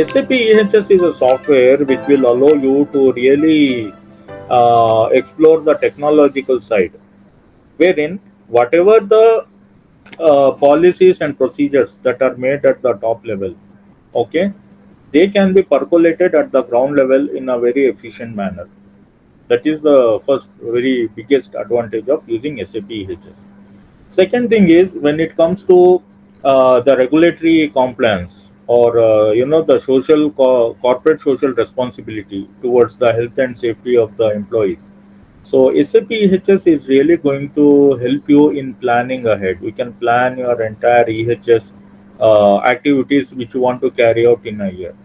SAP EHS is a software which will allow you to really explore the technological side, wherein whatever the policies and procedures that are made at the top level, okay, they can be percolated at the ground level in a very efficient manner. That is the first very biggest advantage of using SAP EHS. Second thing is when it comes to the regulatory compliance or the corporate social responsibility towards the health and safety of the employees. So SAP EHS is really going to help you in planning ahead. You can plan your entire EHS activities which you want to carry out in a year.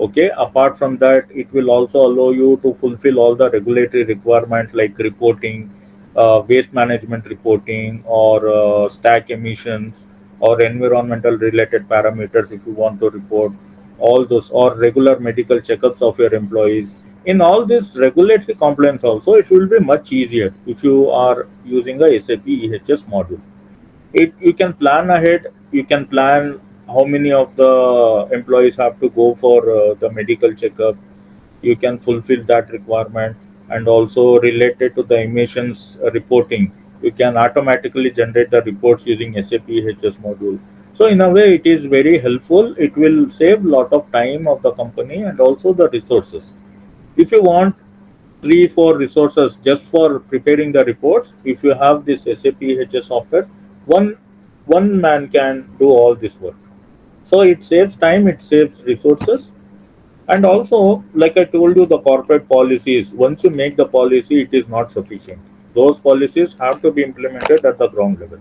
Okay, apart from that, it will also allow you to fulfill all the regulatory requirements like reporting, waste management reporting, or stack emissions, or environmental related parameters if you want to report all those, or regular medical checkups of your employees. In all this regulatory compliance also, it will be much easier if you are using a SAP EHS module. You can plan ahead. You can plan how many of the employees have to go for the medical checkup. You can fulfill that requirement, and also related to the emissions reporting, you can automatically generate the reports using SAP EHS module. So in a way it is very helpful. It will save lot of time of the company and also the resources. If you want 3 4 resources just for preparing the reports, if you have this SAP EHS software, one one man can do all this work. So it saves time, it saves resources. And also, like I told you, the corporate policies, once you make the policy, it is not sufficient. Those policies have to be implemented at the ground level.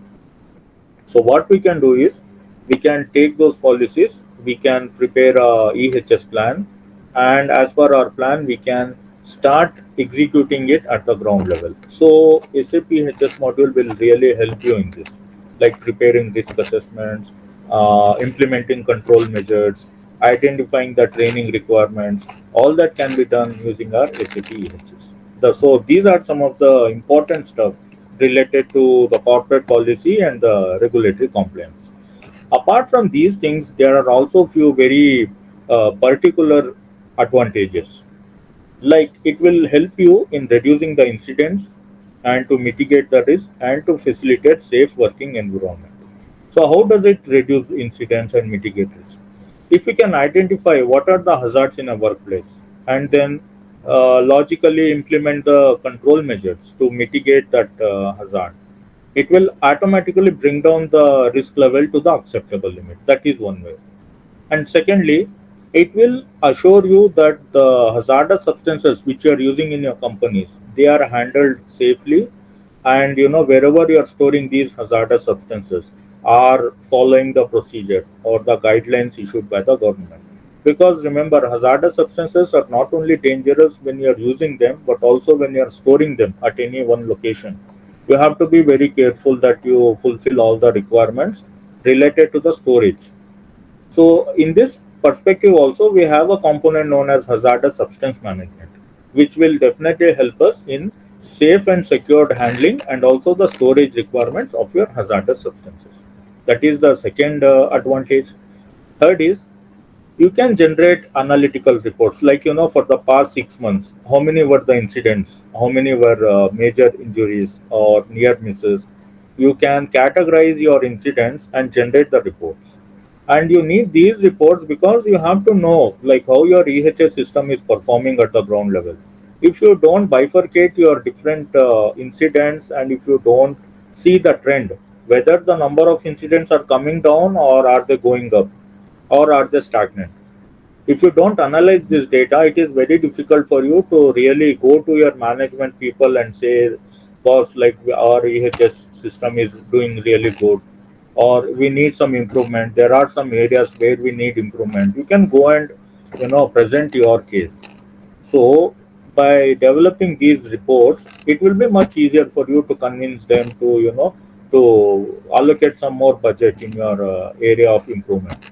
So what we can do is we can take those policies, we can prepare a EHS plan, and as per our plan, we can start executing it at the ground level. So SAP EHS module will really help you in this, like preparing risk assessments, implementing control measures, identifying the training requirements. All that can be done using our SAP EHS. So these are some of the important stuff related to the corporate policy and the regulatory compliance. Apart from these things, there are also few very particular advantages. Like it will help you in reducing the incidents and to mitigate the risk and to facilitate safe working environment. So how does it reduce incidents and mitigate risk? If we can identify what are the hazards in a workplace and then logically implement the control measures to mitigate that hazard, it will automatically bring down the risk level to the acceptable limit. That is one way. And secondly, it will assure you that the hazardous substances which you are using in your companies, they are handled safely, and wherever you are storing these hazardous substances are following the procedure or the guidelines issued by the government. Because remember, hazardous substances are not only dangerous when you are using them, but also when you are storing them at any one location. You have to be very careful that you fulfill all the requirements related to the storage. So in this perspective also, we have a component known as hazardous substance management, which will definitely help us in safe and secured handling and also the storage requirements of your hazardous substances. That is the second advantage. Third is you can generate analytical reports, like for the past 6 months, how many were the incidents, how many were major injuries or near misses. You can categorize your incidents and generate the reports. And you need these reports because you have to know like how your EHS system is performing at the ground level. If you don't bifurcate your different incidents, and if you don't see the trend, whether the number of incidents are coming down or are they going up or are they stagnant, if you don't analyze this data, it is very difficult for you to really go to your management people and say, boss, like our EHS system is doing really good, or we need some improvement, there are some areas where we need improvement. You can go and present your case. So by developing these reports, it will be much easier for you to convince them to to allocate some more budget in your area of improvement.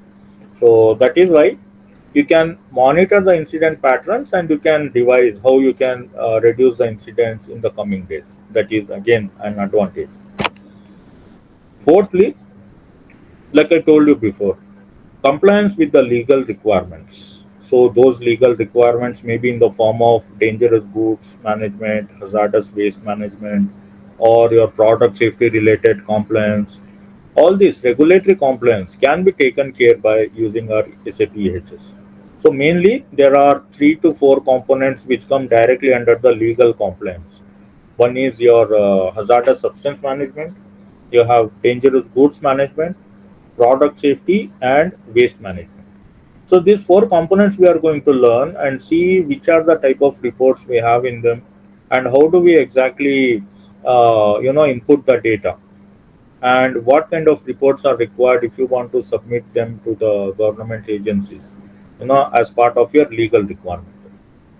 So that is why you can monitor the incident patterns and you can devise how you can reduce the incidents in the coming days. That is again an advantage. Fourthly, like I told you before, Compliance with the legal requirements. So those legal requirements may be in the form of dangerous goods management, hazardous waste management, or your product safety related compliance. All these regulatory compliance can be taken care by using our SAP EHS. So mainly there are 3 to 4 components which come directly under the legal compliance. One is your hazardous substance management, you have dangerous goods management, product safety, and waste management. So these 4 components we are going to learn and see which are the type of reports we have in them, and how do we exactly input the data, and what kind of reports are required if you want to submit them to the government agencies, as part of your legal requirement.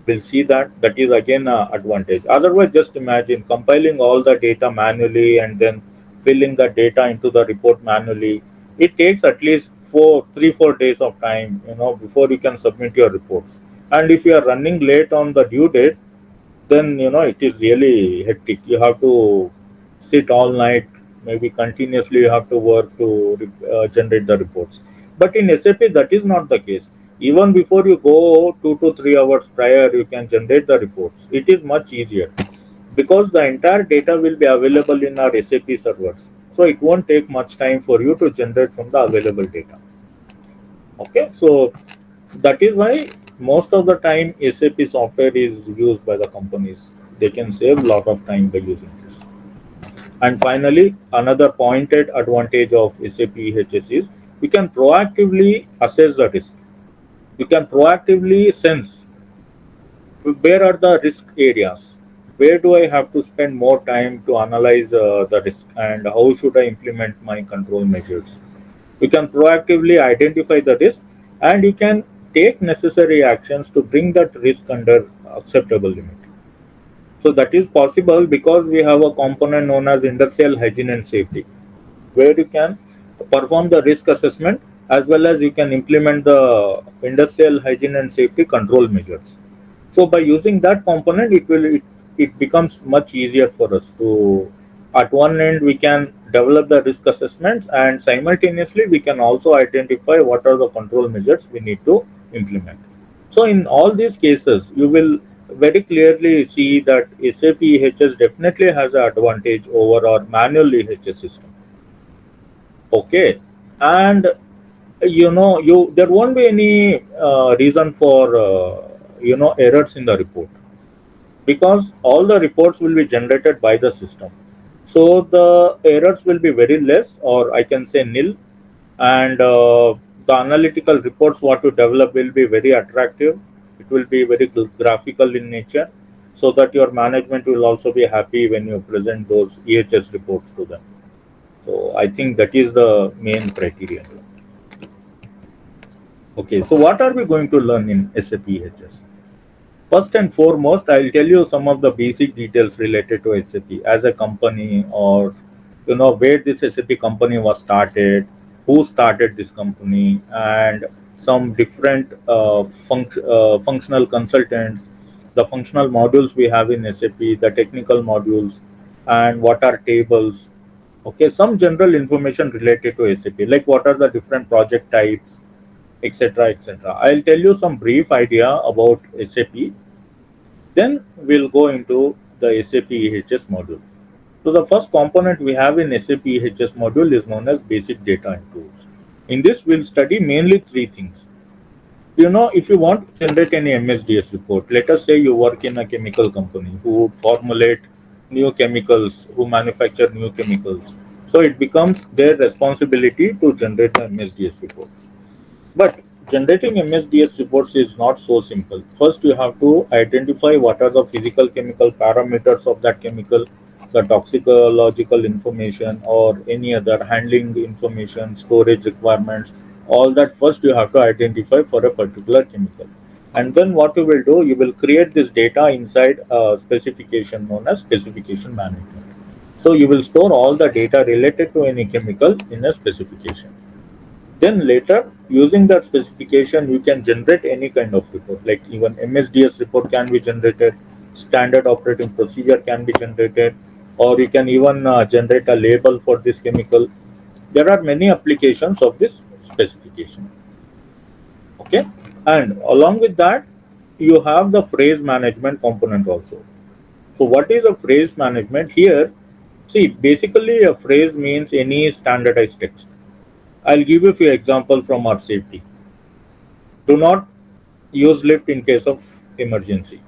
We'll see that that is again a advantage. Otherwise, just imagine compiling all the data manually and then filling the data into the report manually. It takes at least 4 3 4 days of time, before you can submit your reports. And if you are running late on the due date, then it is really hectic. You have to sit all night, maybe continuously you have to work to generate the reports. But in SAP that is not the case. Even before you go 2 to 3 hours prior, you can generate the reports. It is much easier because the entire data will be available in our SAP servers, so it won't take much time for you to generate from the available data. Okay, so that is why most of the time SAP software is used by the companies. They can save a lot of time by using this. And finally, another pointed advantage of SAP EHS is we can proactively assess the risk. We can proactively sense where are the risk areas. Where do I have to spend more time to analyze the risk, and how should I implement my control measures? You can proactively identify the risk, and you can take necessary actions to bring that risk under acceptable limit. So that is possible because we have a component known as industrial hygiene and safety, where you can perform the risk assessment as well as you can implement the industrial hygiene and safety control measures. So by using that component, it becomes much easier for us to, at one end we can develop the risk assessments, and simultaneously we can also identify what are the control measures we need to implement. So in all these cases, you will very clearly see that SAP EHS definitely has an advantage over our manual EHS system. Okay, and you there won't be any reason for errors in the report, because all the reports will be generated by the system. So the errors will be very less, or I can say nil, and the analytical reports what you develop will be very attractive. It will be very graphical in nature, so that your management will also be happy when you present those EHS reports to them. So I think that is the main criteria. Okay, so what are we going to learn in SAP EHS? First and foremost, I'll tell you some of the basic details related to SAP as a company, or where this SAP company was started, who started this company, and some different functional consultants, the functional modules we have in SAP, the technical modules, and what are tables. Okay, some general information related to SAP, like what are the different project types, etc., etc. I'll tell you some brief idea about SAP, then we'll go into the SAP EHS module. So the first component we have in SAP EHS module is known as basic data and tools. In this, we'll study mainly 3 things. If you want to generate any MSDS report, let us say you work in a chemical company who formulate new chemicals, who manufacture new chemicals. So it becomes their responsibility to generate the MSDS reports. But generating MSDS reports is not so simple. First, you have to identify what are the physical chemical parameters of that chemical, the toxicological information, or any other handling information, storage requirements. All that first you have to identify for a particular chemical. And then what you will do, you will create this data inside a specification known as specification management. So you will store all the data related to any chemical in a specification. Then later, using that specification, you can generate any kind of report, like even MSDS report can be generated, standard operating procedure can be generated, or you can even generate a label for this chemical. There are many applications of this specification. Okay, and along with that, you have the phrase management component also. So what is a phrase management here? See, basically a phrase means any standardized text. I'll give you a few examples from our safety. Do not use lift in case of emergency,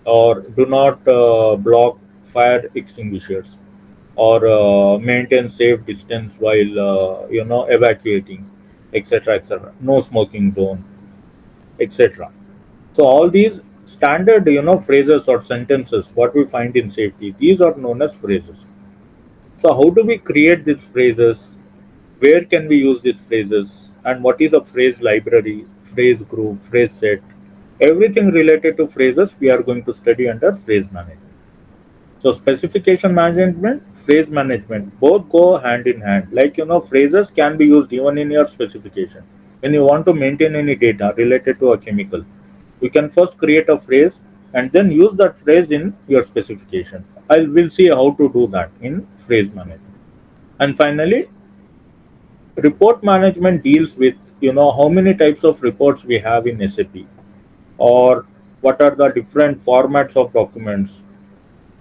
or do not block fire extinguishers, or maintain safe distance while evacuating, etc., etc. No smoking zone, etc. So all these standard phrases or sentences what we find in safety, these are known as phrases. So how do we create these phrases? Where can we use these phrases? And what is a phrase library, phrase group, phrase set? Everything related to phrases we are going to study under phrase management. So specification management, phrase management, both go hand in hand. Like phrases can be used even in your specification. When you want to maintain any data related to a chemical, you can first create a phrase and then use that phrase in your specification. I will see how to do that in phrase management. And finally, report management deals with how many types of reports we have in SAP, or what are the different formats of documents,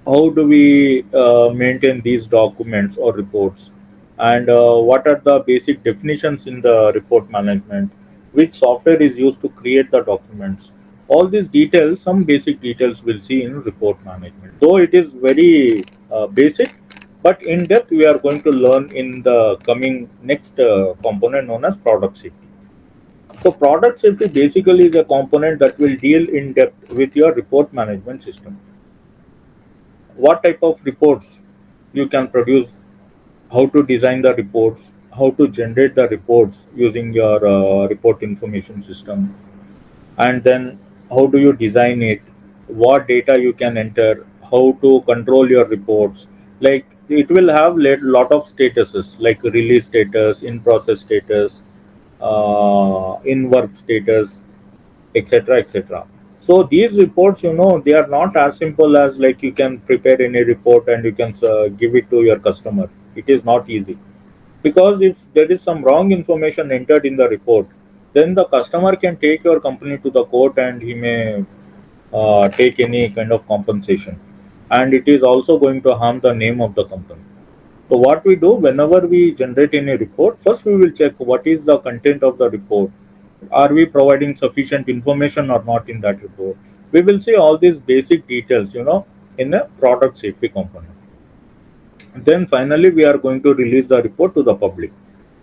how do we maintain these documents or reports, and what are the basic definitions in the report management, which software is used to create the documents. All these details, some basic details we'll see in report management, though it is very basic, but in depth we are going to learn in the coming next component known as product safety. So product safety basically is a component that will deal in depth with your report management system. What type of reports you can produce, how to design the reports, how to generate the reports using your report information system, and then how do you design it, what data you can enter, how to control your reports. Like it will have lot of statuses like release status, in process status, in work status, etc., etc. So these reports, they are not as simple as like you can prepare any report and you can give it to your customer. It is not easy, because if there is some wrong information entered in the report, then the customer can take your company to the court and he may take any kind of compensation, and it is also going to harm the name of the company. So what we do whenever we generate any report, first we will check what is the content of the report. Are we providing sufficient information or not in that report? We will see all these basic details, in a product safety component. Then finally, we are going to release the report to the public.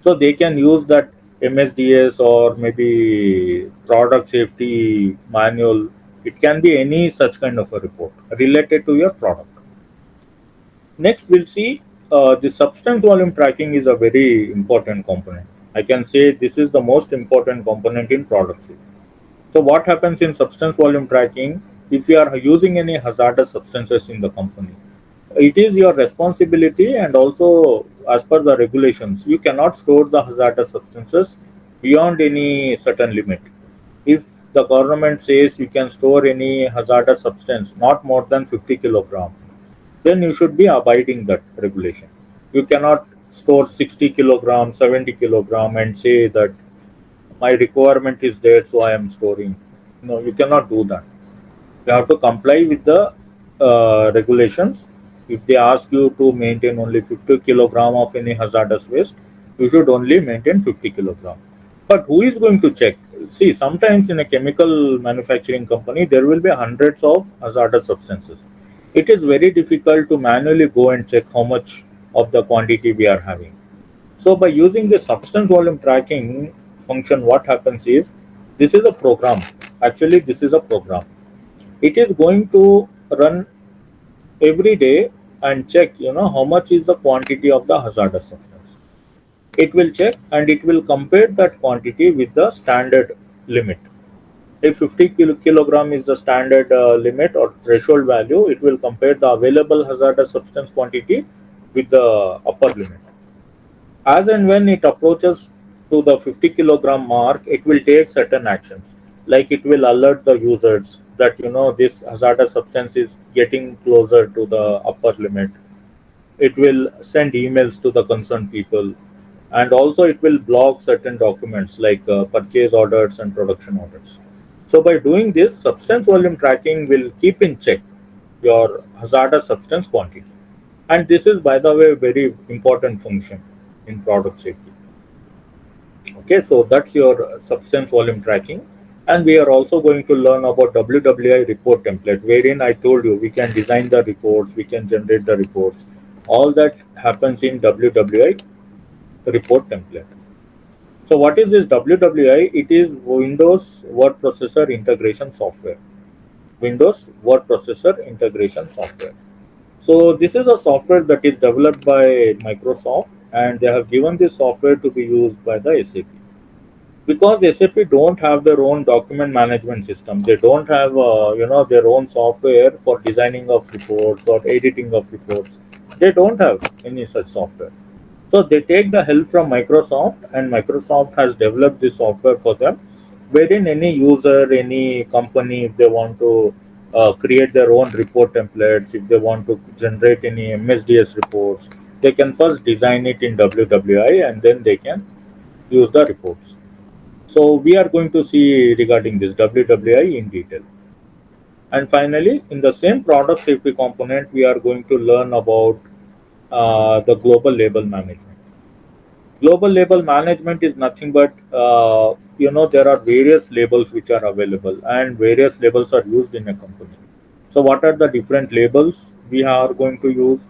So they can use that MSDS or maybe product safety manual. It can be any such kind of a report related to your product. Next, we'll see the substance volume tracking is a very important component. I can say this is the most important component in product safety. So what happens in substance volume tracking? If you are using any hazardous substances in the company, it is your responsibility, and also as per the regulations, you cannot store the hazardous substances beyond any certain limit. If the government says you can store any hazardous substance not more than 50 kilogram, then you should be abiding that regulation. You cannot store 60 kilogram, 70 kilogram and say that my requirement is there, so I am storing. No, you cannot do that. You have to comply with the regulations. If they ask you to maintain only 50 kilogram of any hazardous waste, you should only maintain 50 kilogram. But who is going to check? See, sometimes in a chemical manufacturing company, there will be hundreds of hazardous substances. It is very difficult to manually go and check how much of the quantity we are having. So by using the substance volume tracking function, what happens is, this is a program. Actually, this is a program. It is going to run every day and check, how much is the quantity of the hazardous substance. It will check and it will compare that quantity with the standard limit. If 50 kilogram is the standard limit or threshold value, it will compare the available hazardous substance quantity with the upper limit. As and when it approaches to the 50 kilogram mark, it will take certain actions. Like it will alert the users that this hazardous substance is getting closer to the upper limit. It will send emails to the concerned people, and also it will block certain documents like purchase orders and production orders. So by doing this, substance volume tracking will keep in check your hazardous substance quantity. And this is, by the way, a very important function in product safety. Okay, so that's your substance volume tracking. And we are also going to learn about WWI report template, wherein I told you we can design the reports, we can generate the reports. All that happens in WWI report template. So what is this WWI? It is Windows Word Processor Integration Software. Windows Word Processor Integration Software. So this is a software that is developed by Microsoft, and they have given this software to be used by the SAP. Because SAP don't have their own document management system. They don't have their own software for designing of reports or editing of reports. They don't have any such software. So they take the help from Microsoft, and Microsoft has developed this software for them, wherein any user, any company, if they want to create their own report templates, if they want to generate any MSDS reports, they can first design it in WWI and then they can use the reports. So we are going to see regarding this WWI in detail. And finally, in the same product safety component, we are going to learn about the global label management. Global label management is nothing but there are various labels which are available, and various labels are used in a company. So what are the different labels we are going to use,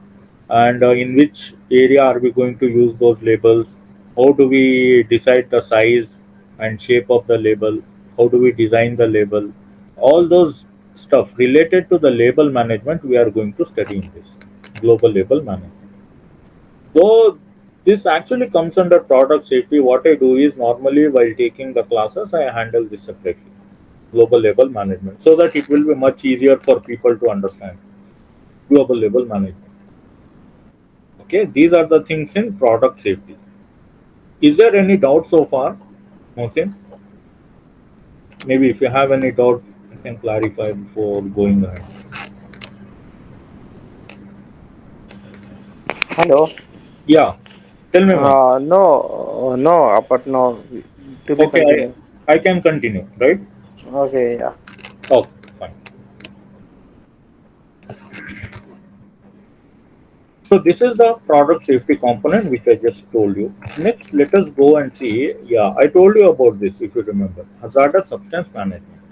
and in which area are we going to use those labels? How do we decide the size and shape of the label? How do we design the label? All those stuff related to the label management we are going to study in this global label management. Though this actually comes under product safety, what I do is normally while taking the classes, I handle this separately, global label management, so that it will be much easier for people to understand global label management. Okay, these are the things in product safety. Is there any doubt so far, Mohsin? Maybe if you have any doubt, you can clarify before going ahead. Hello. Yeah, tell me one. No, no, but no. To be Okay, continued. I can continue, right? Okay, yeah. Okay, fine. So this is the product safety component which I just told you. Next, let us go and see. Yeah, I told you about this if you remember. Hazardous substance management.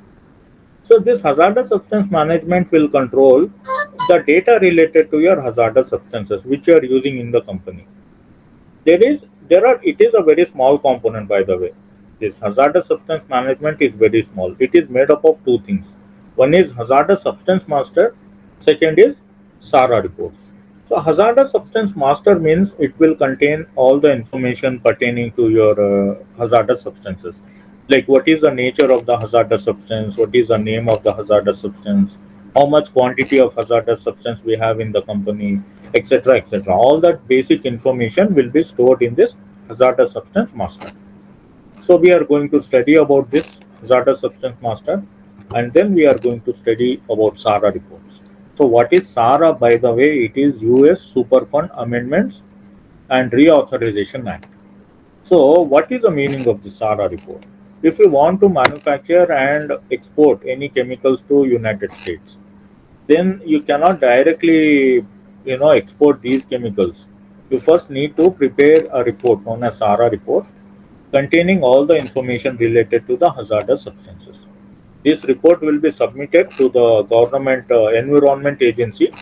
So this hazardous substance management will control the data related to your hazardous substances which you are using in the company. There are it is a very small component, by the way. This hazardous substance management is very small. It is made up of two things. One is hazardous substance master, second is SARA reports. So hazardous substance master means it will contain all the information pertaining to your hazardous substances, like what is the nature of the hazardous substance, what is the name of the hazardous substance, how much quantity of hazardous substance we have in the company, etc., etc. All that basic information will be stored in this hazardous substance master. So we are going to study about this hazardous substance master, and then we are going to study about SARA reports. So what is SARA, by the way? It is US Superfund Amendments and Reauthorization Act. So what is the meaning of the SARA report? If you want to manufacture and export any chemicals to United States, then you cannot directly export these chemicals. You first need to prepare a report known as SARA report containing all the information related to the hazardous substances. This report will be submitted to the government environment agency,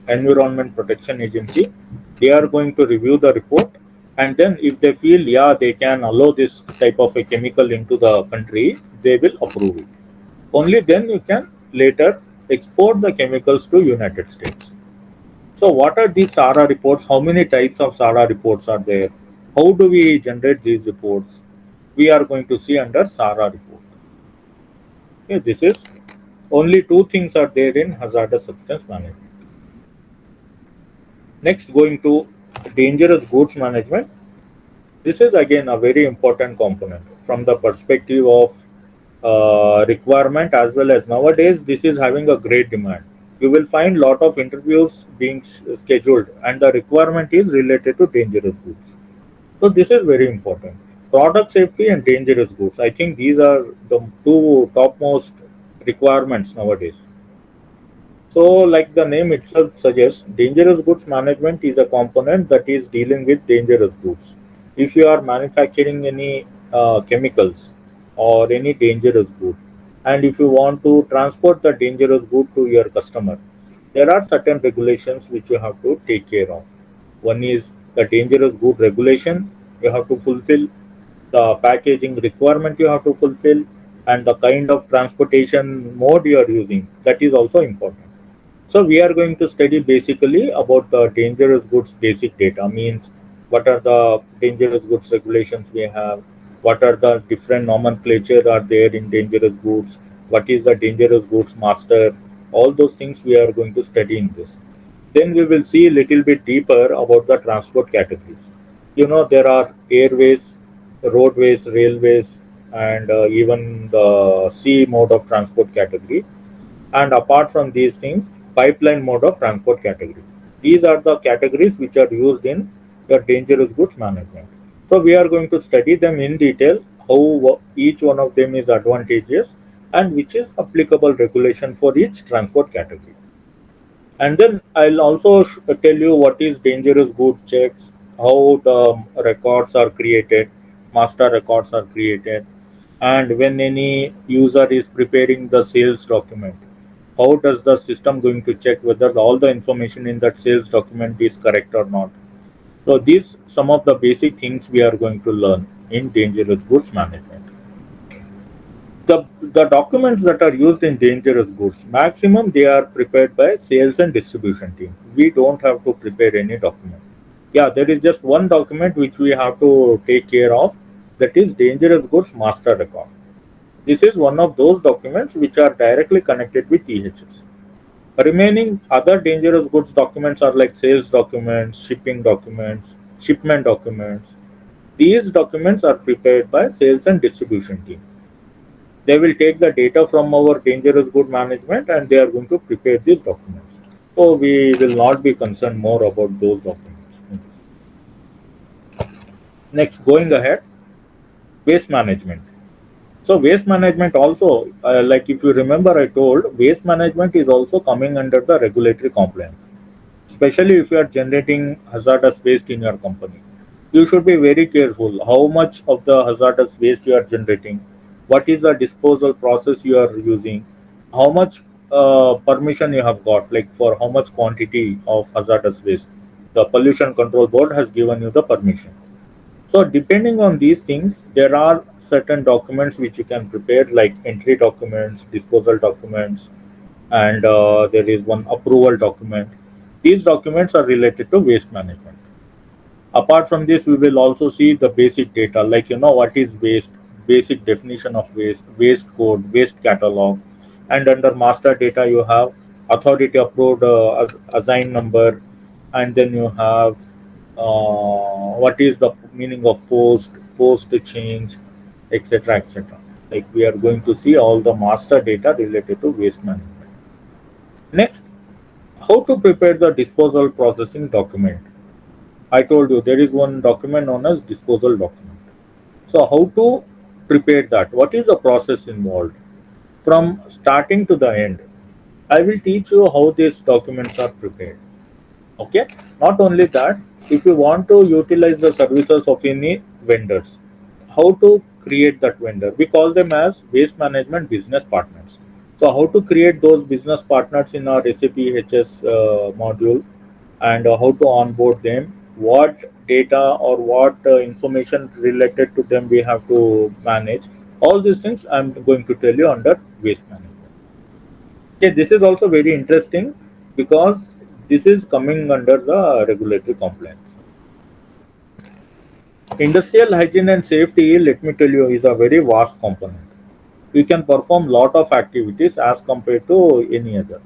environment protection agency. They are going to review the report, and then if they feel yeah they can allow this type of a chemical into the country, they will approve it. Only then you can later export the chemicals to United States. So what are these SARA reports? How many types of SARA reports are there? How do we generate these reports? We are going to see under SARA report. Okay, this is only two things are there in hazardous substance management. Next, going to dangerous goods management. This is again a very important component from the perspective of requirement, as well as nowadays this is having a great demand. You will find lot of interviews being scheduled, and the requirement is related to dangerous goods. So this is very important. Product safety and dangerous goods. I think these are the two topmost requirements nowadays. So, like the name itself suggests, dangerous goods management is a component that is dealing with dangerous goods. If you are manufacturing any chemicals or any dangerous good, and if you want to transport the dangerous good to your customer, there are certain regulations which you have to take care of. One is the dangerous good regulation, you have to fulfill the packaging requirement, you have to fulfill, and the kind of transportation mode you are using, that is also important. So we are going to study basically about the dangerous goods basic data, means what are the dangerous goods regulations we have, what are the different nomenclature are there in dangerous goods, what is the dangerous goods master, all those things we are going to study in this. Then we will see a little bit deeper about the transport categories. You know, there are airways, roadways, railways, and even the sea mode of transport category, and apart from these things, pipeline mode of transport category. These are the categories which are used in your dangerous goods management. So we are going to study them in detail, how each one of them is advantageous and which is applicable regulation for each transport category. And then I'll also tell you what is dangerous good checks, how the records are created, master records are created, and when any user is preparing the sales document, how does the system going to check whether all the information in that sales document is correct or not. So these some of the basic things we are going to learn in dangerous goods management. The documents that are used in dangerous goods, maximum they are prepared by sales and distribution team. We don't have to prepare any document. Yeah, there is just one document which we have to take care of, that is dangerous goods master record. This is one of those documents which are directly connected with EHS. Remaining other dangerous goods documents are like sales documents, shipping documents, shipment documents. These documents are prepared by sales and distribution team. They will take the data from our dangerous good management and they are going to prepare these documents. So we will not be concerned more about those documents. Next, going ahead, waste management. So waste management also, like if you remember, I told waste management is also coming under the regulatory compliance, especially if you are generating hazardous waste in your company. You should be very careful how much of the hazardous waste you are generating, what is the disposal process you are using, how much permission you have got, like for how much quantity of hazardous waste. The Pollution Control Board has given you the permission. So depending on these things, there are certain documents which you can prepare, like entry documents, disposal documents, and there is one approval document. These documents are related to waste management. Apart from this, we will also see the basic data, like what is waste, basic definition of waste, waste code, waste catalog, and under master data you have authority approved assign number, and then you have what is the meaning of post change, etc., etc. Like we are going to see all the master data related to waste management. Next, how to prepare the disposal processing document. I told you there is one document known as disposal document. So how to prepare that? What is the process involved from starting to the end? I will teach you how these documents are prepared. Okay. Not only that, if you want to utilize the services of any vendors, how to create that vendor? We call them as waste management business partners. So how to create those business partners in our SAP EHS module, and how to onboard them, what data or what information related to them we have to manage. All these things I'm going to tell you under waste management. Okay, this is also very interesting because this is coming under the regulatory compliance. Industrial hygiene and safety, let me tell you, is a very vast component. You can perform lot of activities as compared to any other.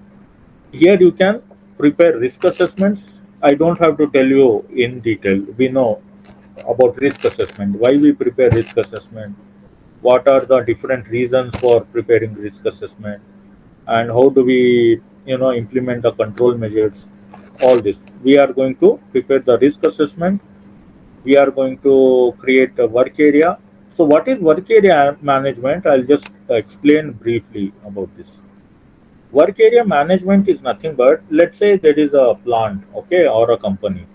Here you can prepare risk assessments. I don't have to tell you in detail. We know about risk assessment, why we prepare risk assessment, what are the different reasons for preparing risk assessment, and how do we implement the control measures. All this we are going to prepare the risk assessment, We are going to create a work area. So what is work area management? I'll just explain briefly about this. Work area management is nothing but, let's say there is a plant, okay, or a company.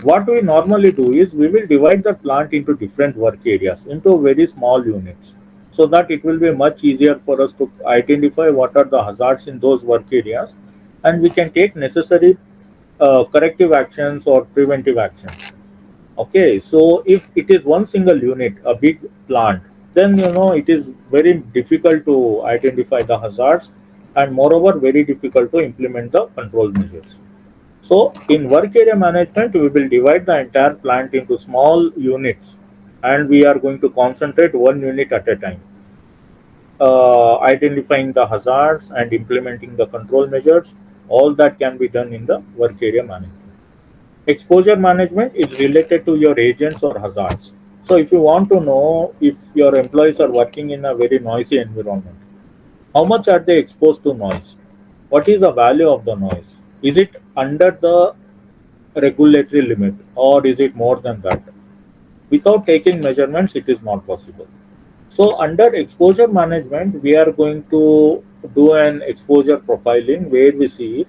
What we normally do is we will divide the plant into different work areas, into very small units, so that it will be much easier for us to identify what are the hazards in those work areas, and we can take necessary corrective actions or preventive actions. Okay, so if it is one single unit, a big plant, then it is very difficult to identify the hazards, and moreover very difficult to implement the control measures. So in work area management, we will divide the entire plant into small units, and we are going to concentrate one unit at a time, identifying the hazards and implementing the control measures. All that can be done in the work area management. Exposure management is related to your agents or hazards. So if you want to know if your employees are working in a very noisy environment, how much are they exposed to noise? What is the value of the noise? Is it under the regulatory limit, or is it more than that? Without taking measurements, it is not possible. So under exposure management, we are going to do an exposure profiling where we see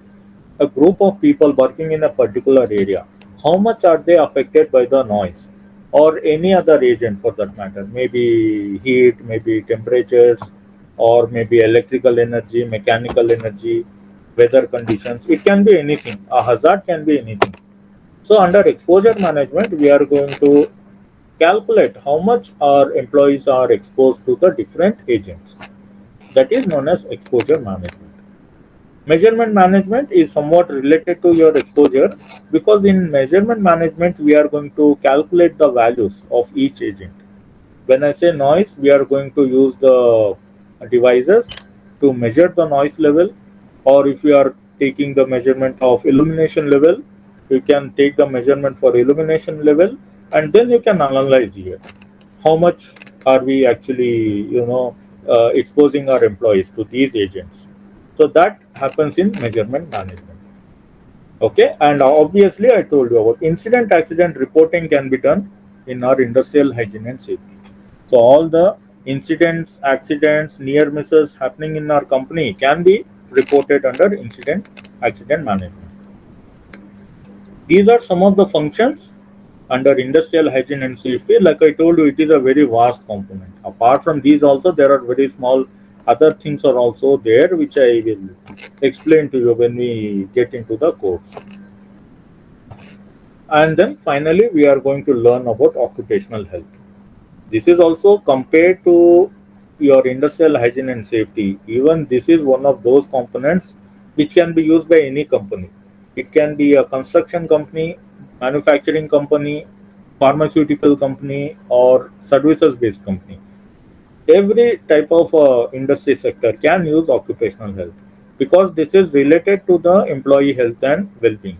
a group of people working in a particular area. How much are they affected by the noise or any other agent for that matter? Maybe heat, maybe temperatures, or maybe electrical energy, mechanical energy, weather conditions. It can be anything. A hazard can be anything. So under exposure management, we are going to calculate how much our employees are exposed to the different agents. That is known as exposure management. Measurement management is somewhat related to your exposure, because in measurement management we are going to calculate the values of each agent. When I say noise, we are going to use the devices to measure the noise level, or if you are taking the measurement of illumination level, you can take the measurement for illumination level, and then you can analyze here how much are we actually exposing our employees to these agents. So that happens in measurement management. Okay, and obviously I told you about incident accident reporting can be done in our industrial hygiene and safety. So all the incidents, accidents, near misses happening in our company can be reported under incident accident management. These are some of the functions under industrial hygiene and safety. Like I told you, it is a very vast component. Apart from these also, there are very small other things are also there, which I will explain to you when we get into the course. And then finally, we are going to learn about occupational health. This is also compared to your industrial hygiene and safety. Even this is one of those components which can be used by any company. It can be a construction company, manufacturing company, pharmaceutical company, or services based company. Every type of industry sector can use occupational health, because this is related to the employee health and well being.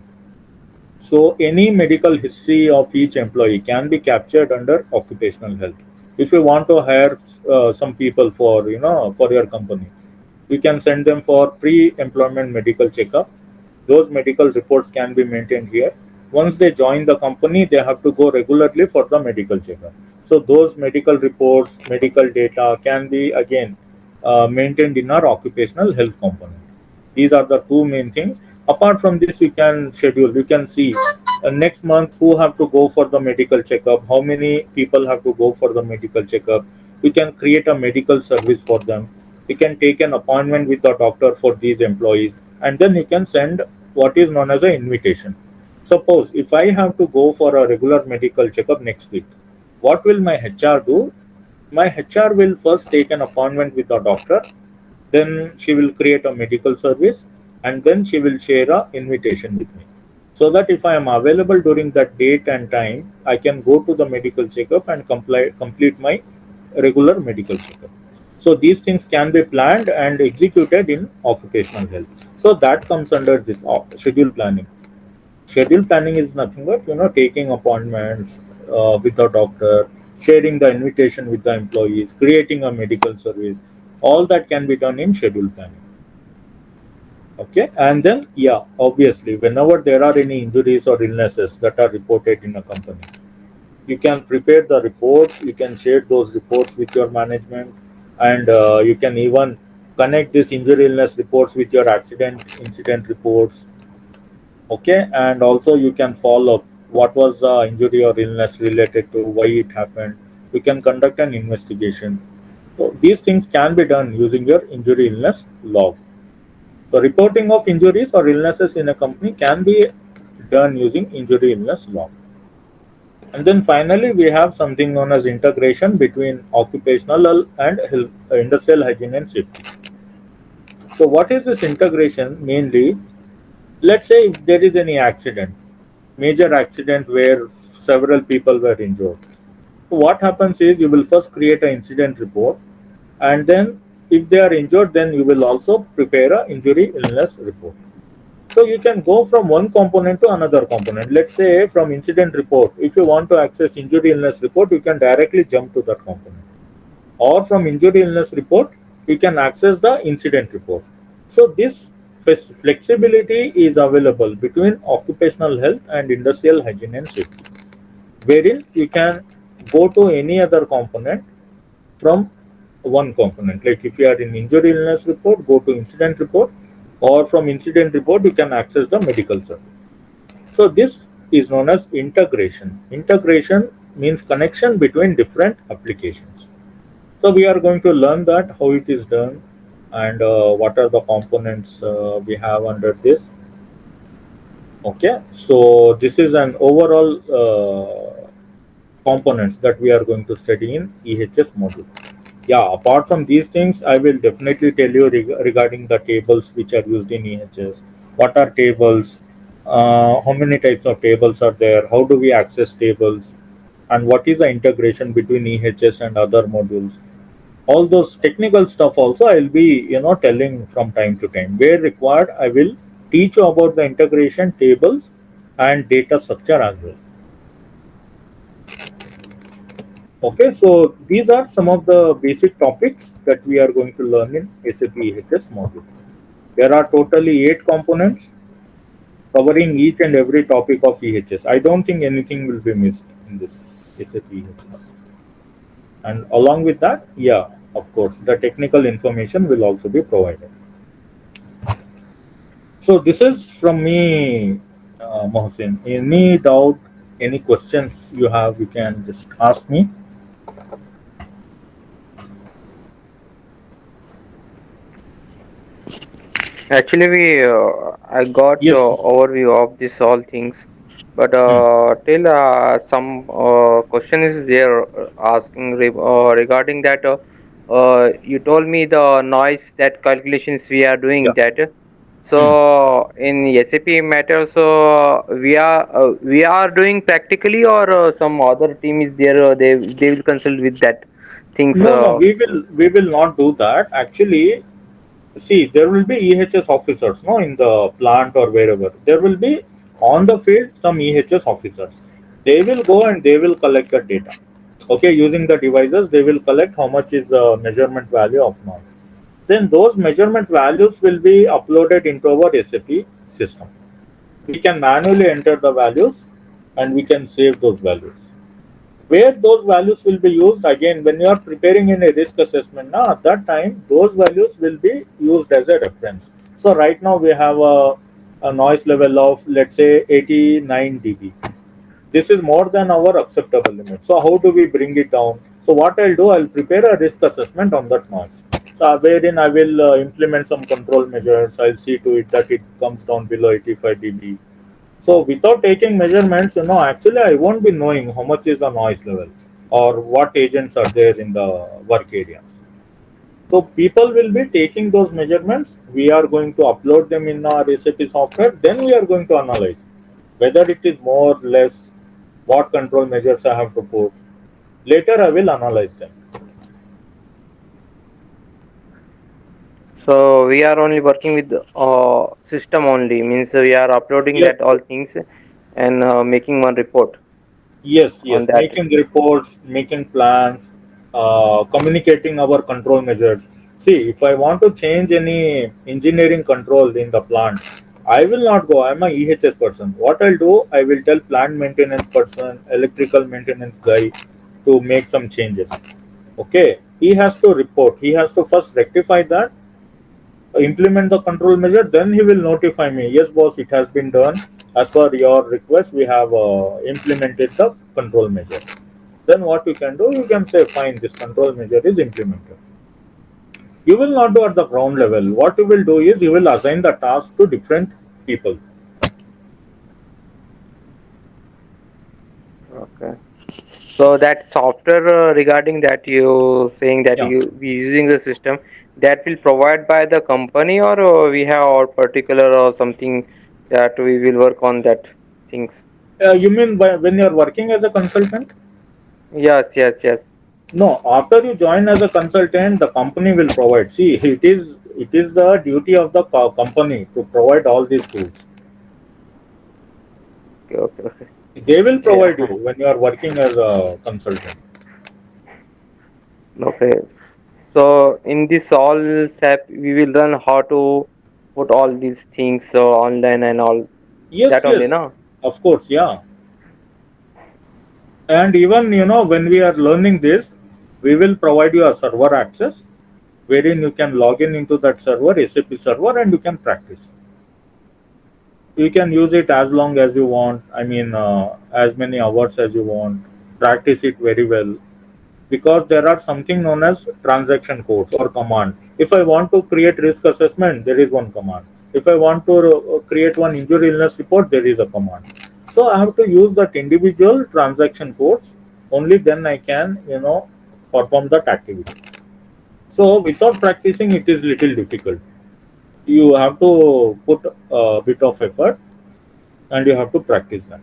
So any medical history of each employee can be captured under occupational health. If you want to hire some people for for your company, you can send them for pre-employment medical checkup. Those medical reports can be maintained here. Once they join the company, they have to go regularly for the medical checkup. So those medical reports, medical data can be again maintained in our occupational health component. These are the two main things. Apart from this, we can schedule. You can see next month who have to go for the medical checkup, how many people have to go for the medical checkup. We can create a medical service for them. You can take an appointment with the doctor for these employees, and then you can send what is known as an invitation. Suppose if I have to go for a regular medical checkup next week, what will my HR do? My HR will first take an appointment with the doctor, then she will create a medical service, and then she will share a invitation with me, so that if I am available during that date and time, I can go to the medical checkup and complete my regular medical checkup. So these things can be planned and executed in occupational health. So that comes under this schedule planning. Schedule planning is nothing but taking appointments with the doctor, sharing the invitation with the employees, creating a medical service. All that can be done in schedule planning. Okay, and then yeah, obviously, whenever there are any injuries or illnesses that are reported in a company, You can prepare the reports, you can share those reports with your management, and you can even connect this injury illness reports with your accident incident reports. Okay, and also you can follow up what was the injury or illness related to, why it happened. You can conduct an investigation. So these things can be done using your injury illness log. The reporting of injuries or illnesses in a company can be done using injury illness log. And then finally, we have something known as integration between occupational and industrial hygiene and safety. So, what is this integration? Mainly, let's say if there is any accident, major accident where several people were injured. So what happens is you will first create an incident report, and then if they are injured, then you will also prepare a injury illness report. So you can go from one component to another component. Let's say from incident report, if you want to access injury illness report, you can directly jump to that component. Or from injury illness report, you can access the incident report. So this flexibility is available between occupational health and industrial hygiene and safety, wherein you can go to any other component from one component. Like if you are in injury illness report, go to incident report, or from incident report, you can access the medical service. So this is known as integration. Integration means connection between different applications. So we are going to learn that how it is done, and what are the components we have under this. Okay, so this is an overall components that we are going to study in EHS module. Yeah, apart from these things, I will definitely tell you regarding the tables which are used in EHS. What are tables? How many types of tables are there? How do we access tables? And what is the integration between EHS and other modules? All those technical stuff also I'll be telling from time to time. Where required, I will teach you about the integration tables and data structure as well. Okay, so these are some of the basic topics that we are going to learn in SAP EHS module. There are totally 8 components covering each and every topic of EHS. I don't think anything will be missed in this SAP EHS. And along with that, yeah, of course, the technical information will also be provided. So this is from me, Mohsin. Any doubt, any questions you have, you can just ask me. Actually, I got Yes. overview of this all things, but Hmm. till some question is there asking regarding that. You told me the noise that calculations we are doing Yeah. that. Hmm. So in SAP matter, so we are doing practically, or some other team is there. They will consult with that things. No, no, we will not do that. Actually, see, there will be EHS officers, no, in the plant or wherever. There will be on the field some EHS officers. They will go and they will collect the data. Okay, using the devices, they will collect how much is the measurement value of noise. Then those measurement values will be uploaded into our SAP system. We can manually enter the values, and we can save those values. Where those values will be used again when you are preparing in a risk assessment, now at that time those values will be used as a reference. So right now we have a noise level of, let's say, 89 dB. This is more than our acceptable limit. So how do we bring it down? So what I'll do, I'll prepare a risk assessment on that noise. So wherein I will implement some control measures. I'll see to it that it comes down below 85 dB. So without taking measurements, actually I won't be knowing how much is the noise level or what agents are there in the work areas. So people will be taking those measurements. We are going to upload them in our SAP software. Then we are going to analyze whether it is more, less, what control measures I have to put. Later I will analyze them. So we are only working with system only, means we are uploading Yes, that all yes. things and making one report Yes, on yes, that. making reports, making plans, communicating our control measures. See, if I want to change any engineering control in the plant, I will not go. I'm a EHS person. What I'll do, I will tell plant maintenance person, electrical maintenance guy to make some changes. Okay. He has to report. He has to first rectify that, implement the control measure, then he will notify me. Yes, boss, it has been done. As per your request, we have implemented the control measure. Then what you can do, you can say, fine, this control measure is implemented. You will not do at the ground level. What you will do is you will assign the task to different people. Okay. So that software regarding that you saying that Yeah. you be using the system that will provide by the company, or we have our particular or something that we will work on that things. You mean by when you are working as a consultant? Yes, yes, yes. No, after you join as a consultant, the company will provide. See, it is the duty of the company to provide all these tools. Okay, okay, okay. They will provide you Yeah. when you are working as a consultant. Okay. So in this all SAP, we will learn how to put all these things online and all Yes, that only, yes, no? of course, yeah. And even when we are learning this, we will provide you a server access wherein you can log in into that server, SAP server, and you can practice. You can use it as long as you want. I mean, as many hours as you want. Practice it very well, because there are something known as transaction codes or command. If I want to create risk assessment, there is one command. If I want to create one injury illness report, there is a command. So I have to use that individual transaction codes. Only then I can perform that activity. So without practicing, it is little difficult. You have to put a bit of effort, and you have to practice that.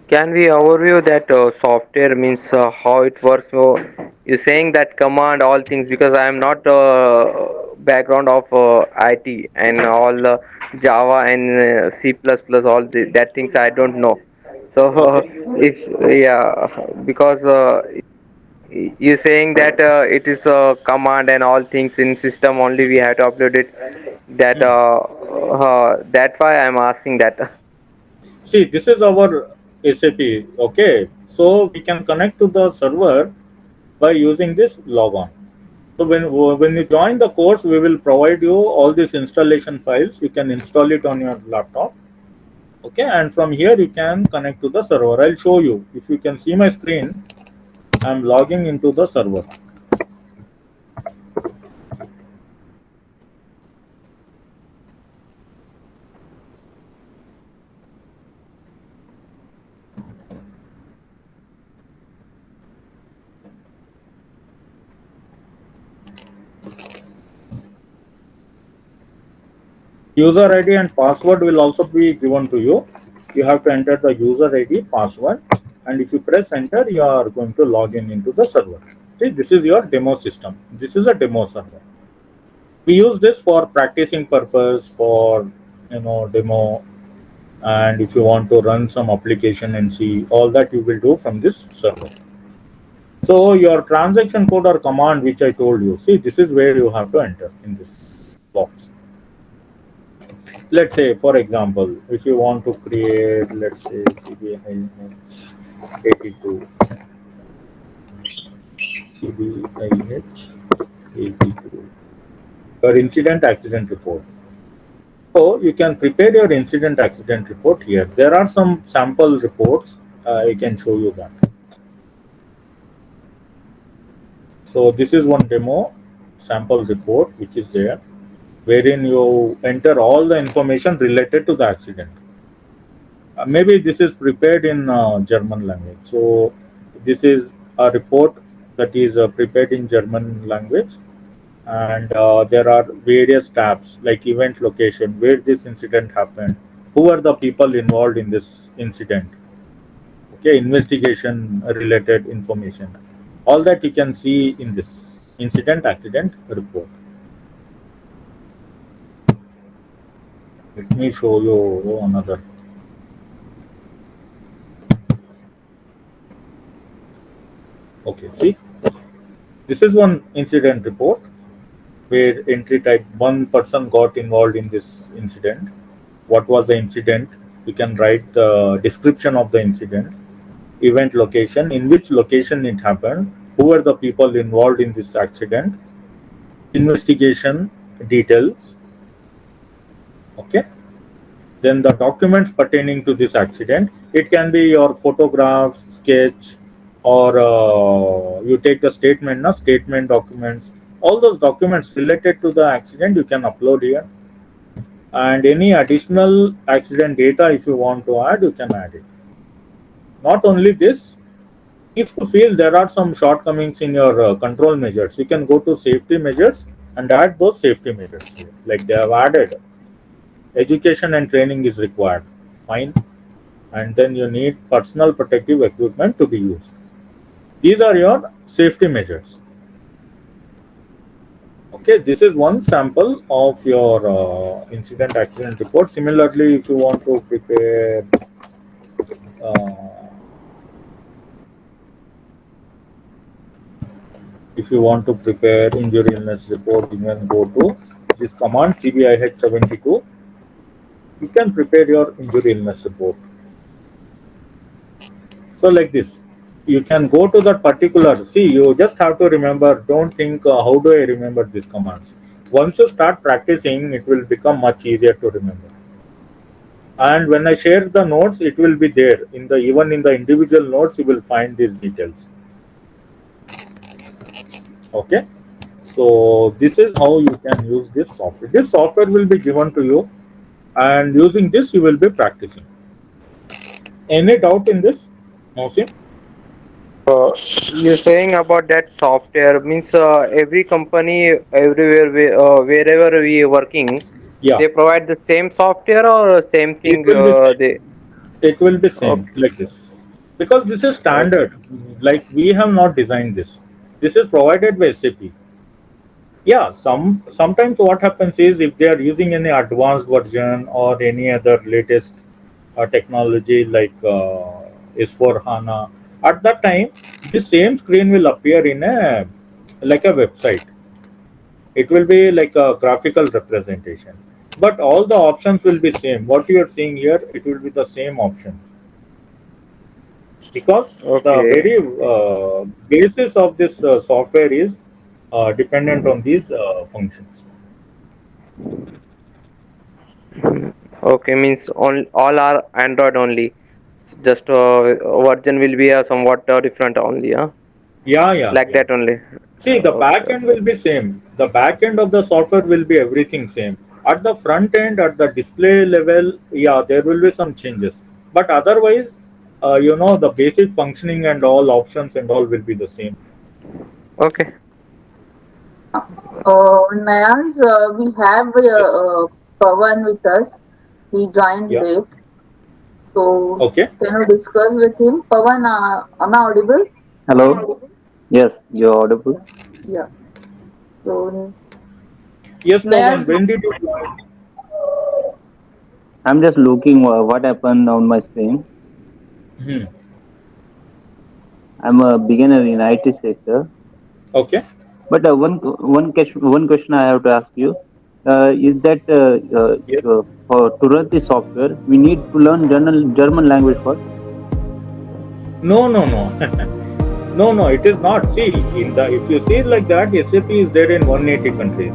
Can we overview that software means how it works? So you're saying that command all things because I am not background of IT and all Java and C++ all that things I don't know. So Okay. if yeah, because you're saying that it is a command and all things in system only we have to upload it. That Hmm. that's why I'm asking that. See, this is our SAP. Okay, so we can connect to the server by using this logon. So when you join the course, we will provide you all these installation files. You can install it on your laptop. Okay, and from here you can connect to the server. I'll show you. If you can see my screen, I'm logging into the server. User ID and password will also be given to you. You have to enter the user ID, password, and if you press enter, you are going to log in into the server. See, this is your demo system. This is a demo server. We use this for practicing purpose, for demo, and if you want to run some application and see all that, you will do from this server. So your transaction code or command, which I told you, see, this is where you have to enter in this box. Let's say, for example, if you want to create, let's say, CBIH 82, CBIH 82, your incident accident report. So you can prepare your incident accident report here. There are some sample reports. I can show you that. So this is one demo sample report which is there, wherein you enter all the information related to the accident. Maybe this is prepared in German language. So this is a report that is prepared in German language, and there are various tabs like event location, where this incident happened, who are the people involved in this incident, okay, investigation related information. All that you can see in this incident accident report. Let me show you another. Okay, see, this is one incident report. where entry type one person got involved in this incident. What was the incident? You can write the description of the incident, event location, in which location it happened, who were the people involved in this accident, investigation details. Okay, then the documents pertaining to this accident. It can be your photograph, sketch, or you take the statement, na statement documents. All those documents related to the accident you can upload here, and any additional accident data if you want to add, you can add it. Not only this, if you feel there are some shortcomings in your control measures, you can go to safety measures and add those safety measures here. Like they have added, education and training is required. Fine. And then you need personal protective equipment to be used. These are your safety measures. Okay, this is one sample of your incident accident report. Similarly, if you want to prepare uh, injury illness report, you can go to this command CBIH 72. You can prepare your injury illness report. So like this, you can go to that particular. See, you just have to remember. Don't think how do I remember these commands. Once you start practicing, it will become much easier to remember. And when I share the notes, it will be there in the even in the individual notes. You will find these details. Okay. So this is how you can use this software. This software will be given to you, and using this you will be practicing. Any doubt in this, Mosim? Uh, you're saying about that software means every company everywhere wherever we are working, Yeah, they provide the same software or same it thing will be same. they. It will be same Okay, like this because this is okay, standard. Like we have not designed this. This is provided by SAP. Yeah, sometimes what happens is if they are using any advanced version or any other latest technology like S4 HANA, at that time the same screen will appear in a like a website. It will be like a graphical representation, but all the options will be same. What you are seeing here, it will be the same options because the okay. very basis of this software is dependent on these functions. Mhm. Okay, means all are Android only. Just version will be somewhat different only, huh? Yeah, yeah, Like yeah. that only. See, the Okay, back end okay. will be same. The back end of the software will be everything same. At the front end, at the display level, yeah, there will be some changes. But otherwise, the basic functioning and all options and all will be the same. Okay. Nayaz, we have Yes. Pawan with us. He joined Yeah. late. So, Okay. can you discuss with him? Pawan, am I audible? Hello. Yes, you're audible. Yeah. So, Yes, Pawan. Nayaz, When did you join? I'm just looking what happened on my screen. Hmm. I'm a beginner in IT sector, Okay. but one question I have to ask you is that Yes. to run the software we need to learn German language first. No, no, no. No, no, it is not. See, in the if you see it like that, SAP is there in 180 countries.